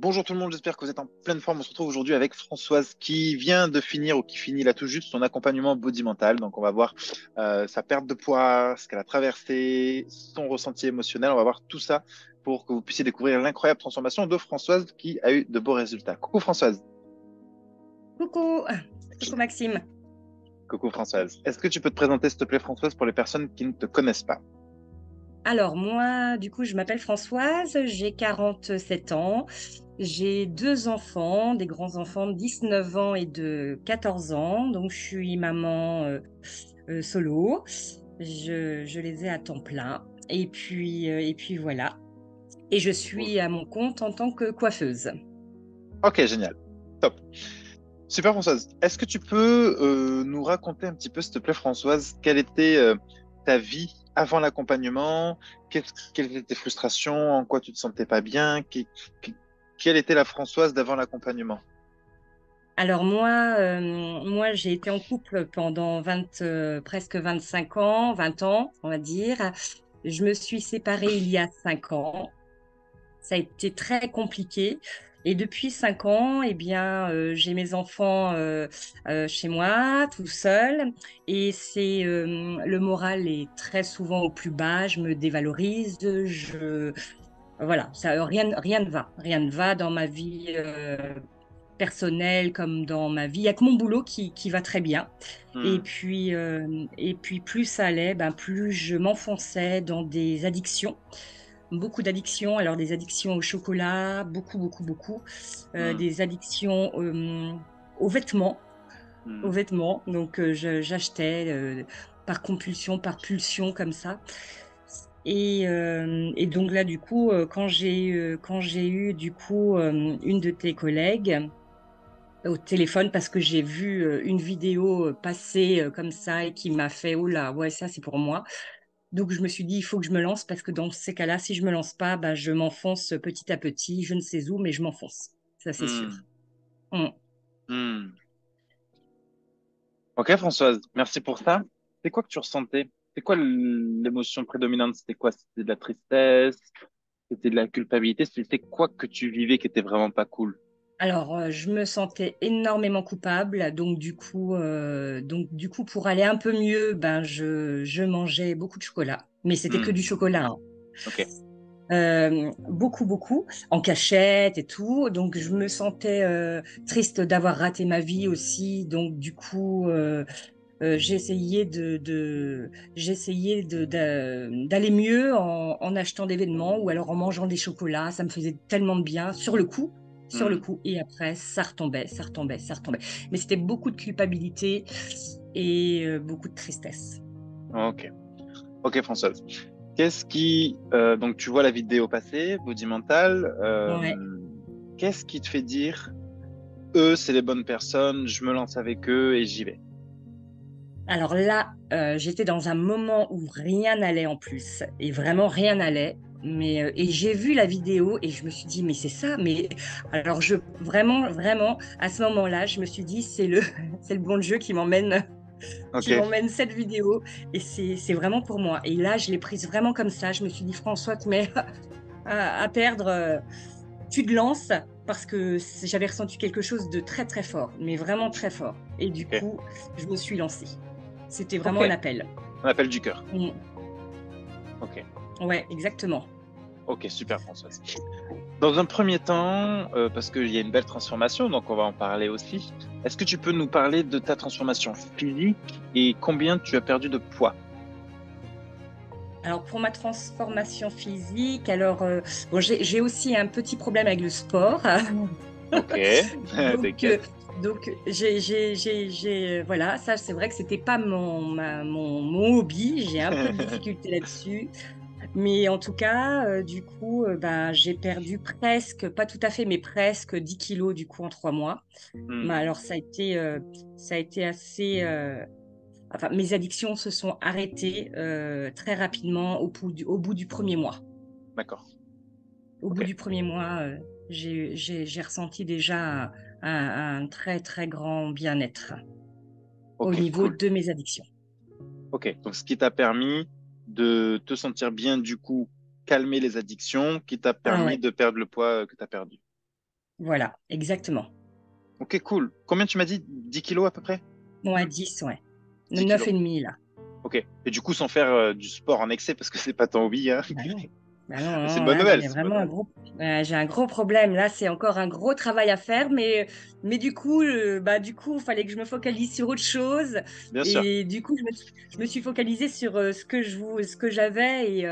Bonjour tout le monde, j'espère que vous êtes en pleine forme. On se retrouve aujourd'hui avec Françoise qui vient de finir ou qui finit là tout juste son accompagnement body mental. Donc on va voir sa perte de poids, ce qu'elle a traversé, son ressenti émotionnel. On va voir tout ça pour que vous puissiez découvrir l'incroyable transformation de Françoise qui a eu de beaux résultats. Coucou Françoise. Coucou, coucou Maxime. Coucou Françoise. Est-ce que tu peux te présenter s'il te plaît Françoise pour les personnes qui ne te connaissent pas? Alors moi, du coup, je m'appelle Françoise, j'ai 47 ans, j'ai deux enfants, des grands-enfants de 19 ans et de 14 ans, donc je suis maman solo, je les ai à temps plein, et puis voilà, et je Cool. suis à mon compte en tant que coiffeuse. Ok, génial. Top. Super Françoise. Est-ce que tu peux nous raconter un petit peu, s'il te plaît Françoise, quelle était ta vie avant l'accompagnement? Quelles étaient tes frustrations? En quoi tu te sentais pas bien? Qui- quelle était la Françoise d'avant l'accompagnement? Alors moi j'ai été en couple pendant presque 25 ans, 20 ans, on va dire. Je me suis séparée il y a 5 ans. Ça a été très compliqué et depuis 5 ans, eh bien, j'ai mes enfants, chez moi, tout seul et le moral est très souvent au plus bas. Je me dévalorise, voilà, ça rien ne va dans ma vie, personnelle comme dans ma vie. Il y a que mon boulot qui va très bien. Et Hmm, puis, plus ça allait, ben, plus je m'enfonçais dans des addictions, beaucoup d'addictions. Alors des addictions au chocolat, beaucoup, beaucoup, beaucoup. hmm, Des addictions aux vêtements, aux hmm, vêtements. Donc j'achetais par compulsion, par pulsion comme ça. Et donc là, du coup, quand j'ai eu du coup une de tes collègues au téléphone parce que j'ai vu, une vidéo, passer, comme ça et qui m'a fait: «Oh là, ouais, ça, c'est pour moi». Donc je me suis dit: «Il faut que je me lance» parce que dans ces cas-là, si je me lance pas, bah, je m'enfonce, petit à petit, je ne sais où, mais je m'enfonce. Ça, c'est sûr. hmm, Mmh. hmm. Ok Françoise, merci pour ça. C'est quoi que tu ressentais? C'est quoi l'émotion prédominante? C'était quoi? C'était de la tristesse? C'était de la culpabilité? C'était quoi que tu vivais qui était vraiment pas cool? Alors, je me sentais énormément coupable, donc du coup, pour aller un peu mieux, ben, je mangeais beaucoup de chocolat, mais c'était que Hmm, du chocolat, hein. ok. Beaucoup, beaucoup, en cachette et tout. Donc je me sentais, triste d'avoir raté ma vie aussi. Donc du coup, j'essayais d'aller mieux en achetant des vêtements ou alors en mangeant des chocolats. Ça me faisait tellement de bien sur le Hmm, coup et après ça retombait, ça retombait, ça retombait. Mais c'était beaucoup de culpabilité et beaucoup de tristesse. ok. Ok Françoise. Donc tu vois la vidéo passer, Body Mental, Ouais. qu'est-ce qui te fait dire, eux, c'est les bonnes personnes, je me lance avec eux et j'y vais. Alors là, j'étais dans un moment où rien n'allait en plus et vraiment rien n'allait, mais et j'ai vu la vidéo et je me suis dit: «Mais c'est ça, mais» alors je vraiment, vraiment, à ce moment-là, je me suis dit: «C'est le c'est le bon Dieu Ok, qui m'emmène cette vidéo et c'est vraiment pour moi» et là, je l'ai prise vraiment comme ça. Je me suis dit: «François, tu mets à perdre, tu te lances» parce que j'avais ressenti quelque chose de très, très fort, mais vraiment très fort et du ok, coup, je me suis lancée. C'était ok. vraiment un appel. On appelle du cœur. Mmh. Ok, Ouais, exactement. ok, super Françoise. Dans un premier temps, parce qu'il y a une belle transformation, donc on va en parler aussi, est-ce que tu peux nous parler de ta transformation physique et combien tu as perdu de poids? Alors pour ma transformation physique, alors, bon j'ai aussi un petit problème avec le sport. Ok, Donc t'inquiète. heu donc voilà, ça c'est vrai que c'était pas mon hobby. J'ai un peu de difficulté là-dessus. Mais en tout cas, du coup, bah, j'ai perdu presque, pas tout à fait, mais presque 10 kilos du coup en 3 mois. Mais Hmm, alors ça a été assez, enfin, mes addictions se sont arrêtées, très rapidement au bout du 1er mois. d'accord, Au ok, bout du 1er mois, j'ai ressenti déjà un très, très grand bien-être au ok, niveau cool. de mes addictions. Ok, donc ce qui t'a permis de te sentir bien, du coup, calmer les addictions, qui t'a Ah permis ouais. de perdre le poids que tu as perdu. Voilà, exactement. Ok, cool. Combien tu m'as dit? 10 kilos à peu près? Ouais, 10, ouais. 10 9 kilos. et demi là. Ok. Et du coup, sans faire du sport en excès, parce que c'est pas ton hobby, hein. Bah non. Bah non, C'est une non, bonne là, nouvelle, j'ai c'est une bonne vraiment nouvelle. j'ai un gros problème. Là, c'est encore un gros travail à faire, mais du coup, il fallait que je me focalise sur autre chose. Bien sûr. Et du coup, je me suis focalisée sur ce que j'avais et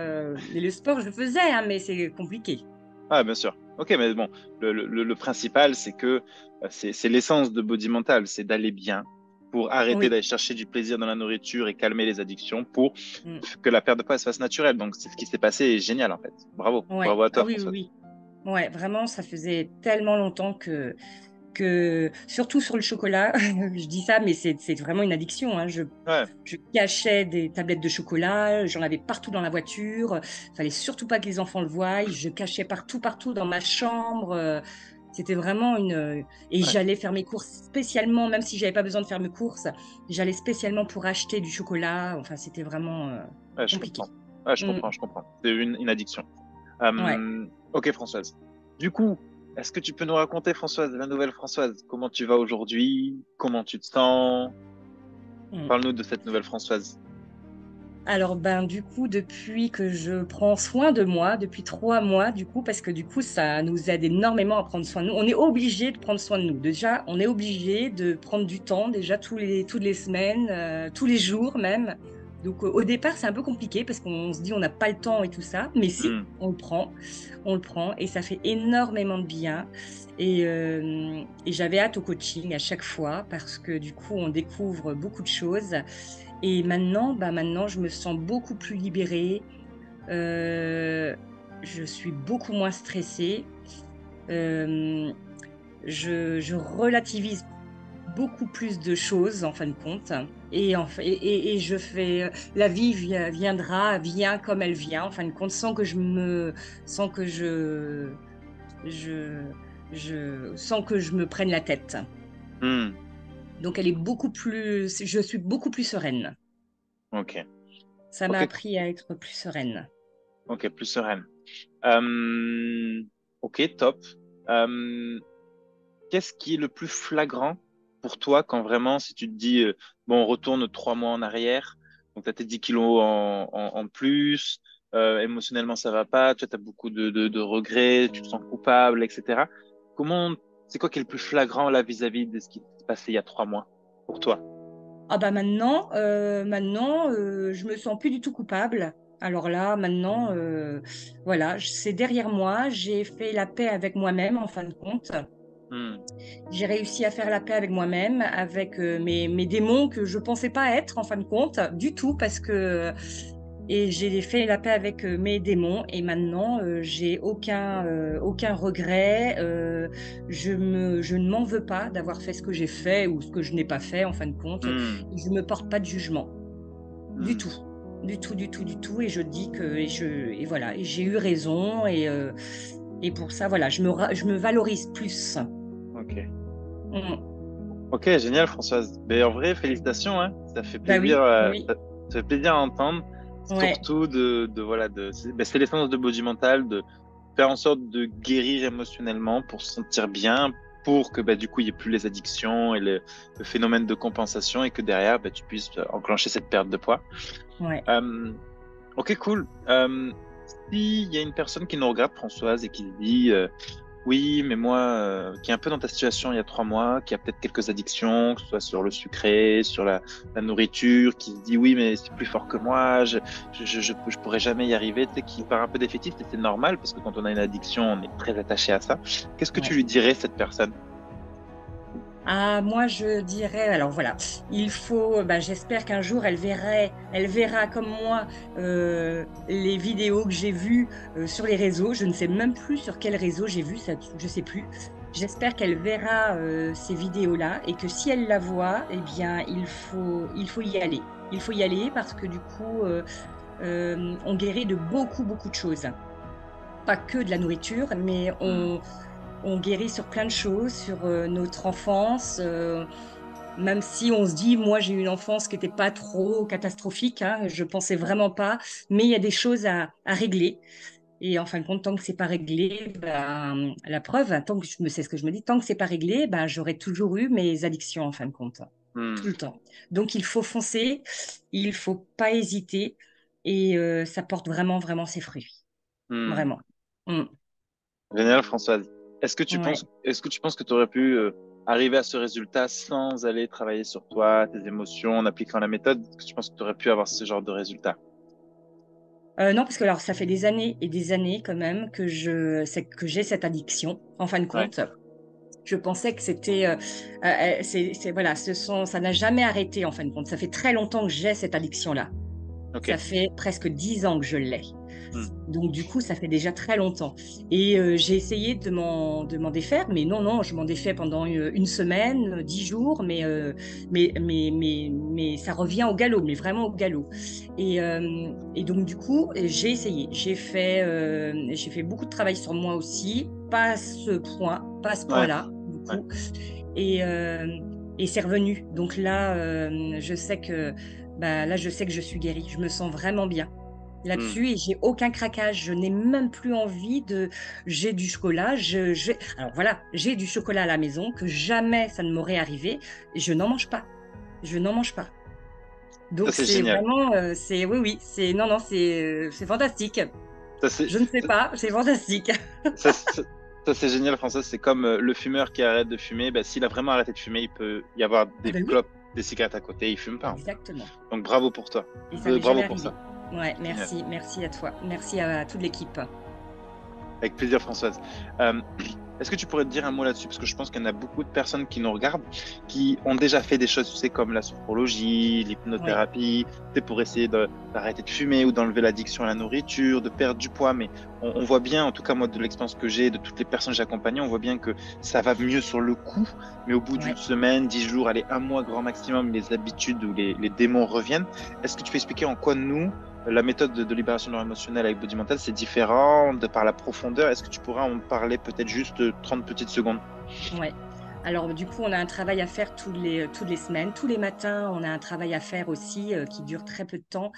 le sport, je faisais, hein, mais c'est compliqué. Ah, bien sûr. Ok, mais bon, le principal, c'est que c'est l'essence de Body Mental, c'est d'aller bien pour arrêter Oui. d'aller chercher du plaisir dans la nourriture et calmer les addictions pour Mm. que la perte de poids se fasse naturelle. Donc, c'est ce qui s'est passé est génial, en fait. Bravo. Ouais. Bravo à Ah toi, oui, oui, Françoise. oui. Ouais, vraiment, ça faisait tellement longtemps que surtout sur le chocolat, je dis ça, mais c'est vraiment une addiction, hein. Ouais, Je cachais des tablettes de chocolat, j'en avais partout dans la voiture. Fallait surtout pas que les enfants le voient. Je cachais partout, partout dans ma chambre. C'était vraiment et ouais, j'allais faire mes courses spécialement, même si j'avais pas besoin de faire mes courses, j'allais spécialement pour acheter du chocolat. Enfin, c'était vraiment ouais, je compliqué. comprends. Ouais, je Mm. comprends, je comprends. C'est une addiction. Ouais. Ok, Françoise. Du coup, est-ce que tu peux nous raconter, Françoise, la nouvelle Françoise, comment tu vas aujourd'hui? Comment tu te sens? Mm. Parle-nous de cette nouvelle Françoise. Alors, ben, du coup, depuis que je prends soin de moi, depuis 3 mois, du coup, parce que du coup, ça nous aide énormément à prendre soin de nous. On est obligé de prendre soin de nous. Déjà, on est obligé de prendre du temps, déjà toutes les semaines, tous les jours même. Donc, au départ, c'est un peu compliqué parce qu'on se dit on n'a pas le temps et tout ça. Mais si, Hmm, on le prend et ça fait énormément de bien. Et j'avais hâte au coaching à chaque fois parce que du coup, on découvre beaucoup de choses. Et maintenant, maintenant, je me sens beaucoup plus libérée. Heu, je suis beaucoup moins stressée. Hem, je relativise beaucoup plus de choses en fin de compte et je fais, la vie vient comme elle vient en fin de compte sans que je sans que je me prenne la tête. hmm, Donc elle est beaucoup plus je suis beaucoup plus sereine. ok. Ça m'a Ok, appris à être plus sereine. ok, plus sereine. Euh, ok, top. Euh, Qu'est-ce qui est le plus flagrant pour toi quand vraiment, si tu te dis, bon, on retourne 3 mois en arrière, donc tu as tes 10 kilos en plus, émotionnellement ça va pas, tu as beaucoup de regrets, tu te sens coupable, etc. Comment, c'est quoi qui est le plus flagrant là vis-à-vis de ce qui s'est passé il y a 3 mois pour toi? Ah bah maintenant, je me sens plus du tout coupable. Alors là, maintenant, voilà, c'est derrière moi. J'ai fait la paix avec moi-même en fin de compte. Hmm, J'ai réussi à faire la paix avec moi-même, avec mes démons que je pensais pas être en fin de compte du tout parce que et j'ai fait la paix avec mes démons et maintenant j'ai aucun regret. Je ne m'en veux pas d'avoir fait ce que j'ai fait ou ce que je n'ai pas fait en fin de compte. hmm, Je me porte pas de jugement du tout, hmm. du tout, du tout, du tout. Et je dis que et voilà, et j'ai eu raison et pour ça voilà, je me valorise plus. Ok. Mm. Ok, génial, Françoise. Mais en vrai, félicitations, hein. Ça fait Bah plaisir, oui, oui, ça fait plaisir à entendre. ouais, Surtout voilà, c'est l'essence de Body Mental, de faire en sorte de guérir émotionnellement pour se sentir bien, pour que, bah, du coup, il n'y ait plus les addictions et le phénomène de compensation et que derrière, bah, tu puisses enclencher cette perte de poids. ouais. Euh, ok, cool. S'il y a une personne qui nous regarde, Françoise, et qui se dit, oui, mais moi, qui est un peu dans ta situation il y a 3 mois, qui a peut-être quelques addictions, que ce soit sur le sucré, sur la nourriture, qui se dit oui, mais c'est plus fort que moi, je pourrais jamais y arriver, tu sais, qui part un peu défaitiste, et c'est normal parce que quand on a une addiction, on est très attaché à ça. Qu'est-ce que tu Ouais. lui dirais, cette personne? Ah, moi, je dirais, alors voilà, j'espère qu'un jour, elle verra comme moi les vidéos que j'ai vues sur les réseaux. Je ne sais même plus sur quel réseau j'ai vu ça, je sais plus. J'espère qu'elle verra ces vidéos-là et que si elle la voit, eh bien, il faut y aller. Il faut y aller parce que du coup, on guérit de beaucoup, beaucoup de choses. Pas que de la nourriture, mais Hmm, on guérit sur plein de choses, sur notre enfance, même si on se dit, moi j'ai eu une enfance qui n'était pas trop catastrophique, hein, je pensais vraiment pas, mais il y a des choses à régler. Et en fin de compte, tant que c'est pas réglé, ben, la preuve, hein, tant que je me sais ce que je me dis, tant que c'est pas réglé, ben, j'aurai toujours eu mes addictions en fin de compte, tout Hmm, le temps. Donc il faut foncer, il faut pas hésiter et ça porte vraiment, vraiment ses fruits, hmm. vraiment. Mm. Génial, Françoise. Ouais. Est-ce que tu penses que tu aurais pu arriver à ce résultat sans aller travailler sur toi, tes émotions, en appliquant la méthode? Est-ce que tu penses que tu aurais pu avoir ce genre de résultat? Non, parce que alors ça fait des années et des années quand même que j'ai cette addiction. En fin de Ouais, compte, je pensais que c'était, voilà, ça n'a jamais arrêté en fin de compte. Ça fait très longtemps que j'ai cette addiction-là. ok. Ça fait presque 10 ans que je l'ai. Hmm, Donc du coup, ça fait déjà très longtemps et j'ai essayé de m'en défaire, mais non, non, je m'en défais pendant, 1 semaine, 10 jours, mais ça revient au galop, mais vraiment au galop et donc du coup, j'ai essayé. J'ai fait beaucoup de travail sur moi aussi, pas à ce point, pas à ce ouais, point-là, du ouais. coup et c'est revenu. Donc là, je sais que, bah, là, je sais que je suis guérie. Je me sens vraiment bien Hmm. là-dessus et j'ai aucun craquage. Je n'ai même plus envie de j'ai du chocolat, alors voilà, j'ai du chocolat à la maison que jamais ça ne m'aurait arrivé. Je n'en mange pas. Je n'en mange pas. Ça, Donc c'est c'est génial. vraiment, c'est oui, oui, c'est non, non, c'est fantastique. Ça, c'est Je ne sais pas, c'est fantastique. ça, ça- ça, c'est génial, François. C'est comme le fumeur qui arrête de fumer. Ben, s'il a vraiment arrêté de fumer, il peut y avoir Ah des ben oui, clopes, des cigarettes à côté. Il fume pas, en fait. exactement Donc, bravo pour toi. et ça m'est jamais Bravo pour ça. arrivé. Ouais, Génial. merci, merci à toi. Merci à toute l'équipe. Avec plaisir, Françoise. Euh, Est-ce que tu pourrais te dire un mot là-dessus? Parce que je pense qu'il y en a beaucoup de personnes qui nous regardent, qui ont déjà fait des choses, tu sais, comme la sophrologie, Oui, l'hypnothérapie, tu sais, pour essayer d'arrêter de fumer ou d'enlever l'addiction à la nourriture, de perdre du poids. Mais on voit bien, en tout cas, moi, de l'expérience que j'ai, de toutes les personnes que j'ai accompagnées, on voit bien que ça va mieux sur le coup. Mais au bout d'une ouais. semaine, 10 jours, allez, un mois grand maximum, les habitudes ou les démons reviennent. Est-ce que tu peux expliquer en quoi nous, la méthode de libération neuroémotionnelle avec Body Mental, c'est différent de par la profondeur. Est-ce que tu pourras en parler peut-être juste 30 petites secondes? Ouais. Alors, du coup, on a un travail à faire toutes les semaines. Tous les matins, on a un travail à faire aussi qui dure très peu de temps.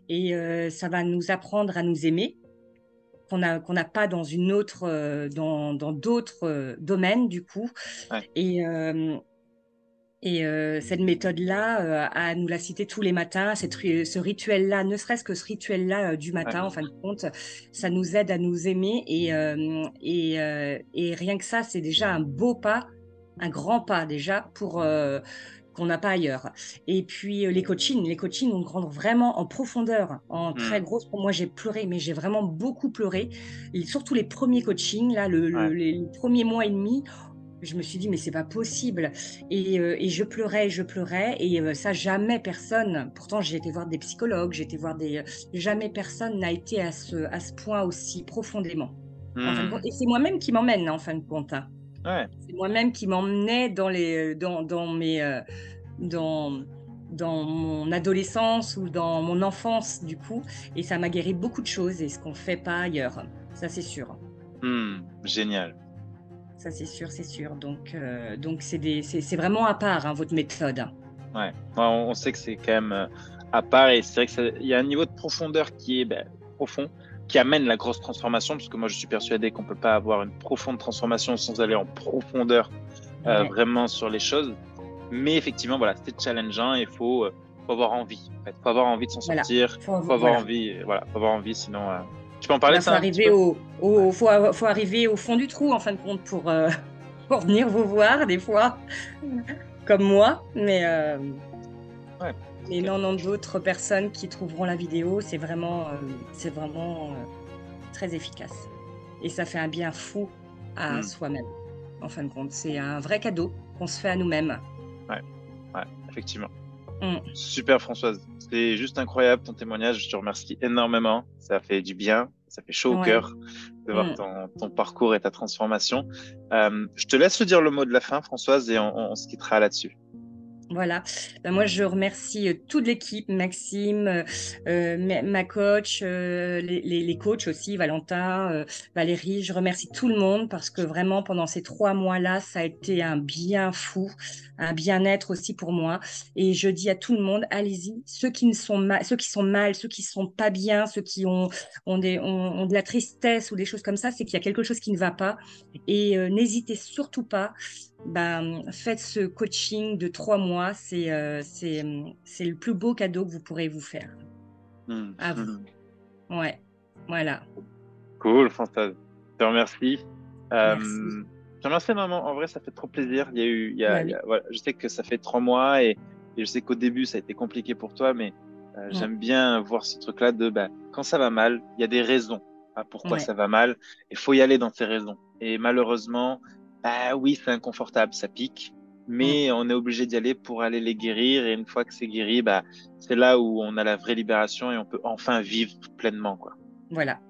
Et ça va nous apprendre à nous aimer, qu'on n'a pas dans une autre, dans d'autres domaines, du coup. Ouais, Et, cette méthode-là, à nous la citer tous les matins, ce rituel-là, ne serait-ce que ce rituel-là du ouais. matin, en fin de compte, ça nous aide à nous aimer. Et rien que ça, c'est déjà un beau pas, un grand pas déjà pour qu'on n'a pas ailleurs. Et puis les coachings, on rentre vraiment en profondeur, en très Hmm, grosse. Pour moi, j'ai pleuré, mais j'ai vraiment beaucoup pleuré. Et surtout les premiers coachings, là, ouais. les premiers mois et demi, je me suis dit: «Mais c'est pas possible» et je pleurais et ça jamais personne pourtant j'ai été voir des psychologues, j'ai été voir jamais personne n'a été à ce point aussi profondément, en fin de compte Hmm, et c'est moi-même qui m'emmène, en fin de compte, hein. ouais. C'est moi-même qui m'emmenais dans dans mon adolescence ou dans mon enfance, du coup et ça m'a guéri beaucoup de choses et ce qu'on fait pas ailleurs, ça c'est sûr. Hmm, génial. Ça, c'est sûr, c'est sûr. Donc c'est vraiment à part, hein, votre méthode. Ouais. Ouais, on sait que c'est quand même à part et c'est vrai que il y a un niveau de profondeur qui est ben, profond, qui amène la grosse transformation, parce que moi je suis persuadé qu'on peut pas avoir une profonde transformation sans aller en profondeur Ouais, vraiment sur les choses. Mais effectivement, voilà, c'est challengeant et faut avoir envie. En fait. Faut avoir envie de s'en voilà. sortir. Faut avoir Voilà. envie, voilà, faut avoir envie. Sinon, tu peux en parler Bah, de ça un petit peu? Ouais, faut arriver au fond du trou, en fin de compte, pour, pour venir vous voir, des fois, comme moi. ouais, Mais ok. non, non, d'autres personnes qui trouveront la vidéo, c'est vraiment très efficace. Et ça fait un bien fou à Hmm, soi-même, en fin de compte. C'est un vrai cadeau qu'on se fait à nous-mêmes. ouais, ouais, effectivement. Mm. Super Françoise, c'est juste incroyable ton témoignage. Je te remercie énormément. Ça fait du bien, ça fait chaud au Ouais. cœur de voir Mm. ton parcours et ta transformation. Je te laisse dire le mot de la fin, Françoise, et on se quittera là-dessus. Voilà. Ben, moi, je remercie toute l'équipe, Maxime, ma coach, les coachs aussi, Valentin, Valérie. Je remercie tout le monde parce que vraiment, pendant ces 3 mois-là, ça a été un bien fou, un bien-être aussi pour moi. Et je dis à tout le monde, allez-y, ceux qui sont mal, ceux qui sont pas bien, ceux qui ont de la tristesse ou des choses comme ça, c'est qu'il y a quelque chose qui ne va pas. Et n'hésitez surtout pas. Ben, faites ce coaching de 3 mois, c'est le plus beau cadeau que vous pourrez vous faire. Hmm. À vous. Ouais, voilà. Cool, Françoise. Je te remercie. Merci. Je te remercie, maman. En vrai, ça fait trop plaisir. Bah oui. Voilà, je sais que ça fait 3 mois et je sais qu'au début, ça a été compliqué pour toi, mais Mm. j'aime bien voir ce truc-là de bah, quand ça va mal, il y a des raisons à pourquoi Ouais, ça va mal. Il faut y aller dans ces raisons. Et malheureusement, bah oui, c'est inconfortable, ça pique, mm. mais on est obligé d'y aller pour aller les guérir. Et une fois que c'est guéri, bah, c'est là où on a la vraie libération et on peut enfin vivre pleinement, quoi. Voilà,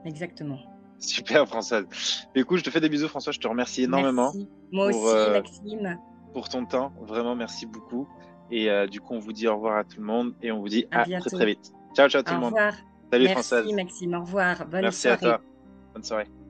exactement. Super, Françoise. Écoute, je te fais des bisous, François. Je te remercie énormément Merci. Moi pour, aussi, euh, Maxime. pour ton temps. Vraiment, merci beaucoup. Et du coup, on vous dit au revoir à tout le monde et on vous dit À à très, très bientôt. vite. Ciao, ciao tout Au le monde. revoir. Salut, Merci, Françoise. Maxime. Au revoir. Bonne Merci à soirée. toi. Bonne soirée.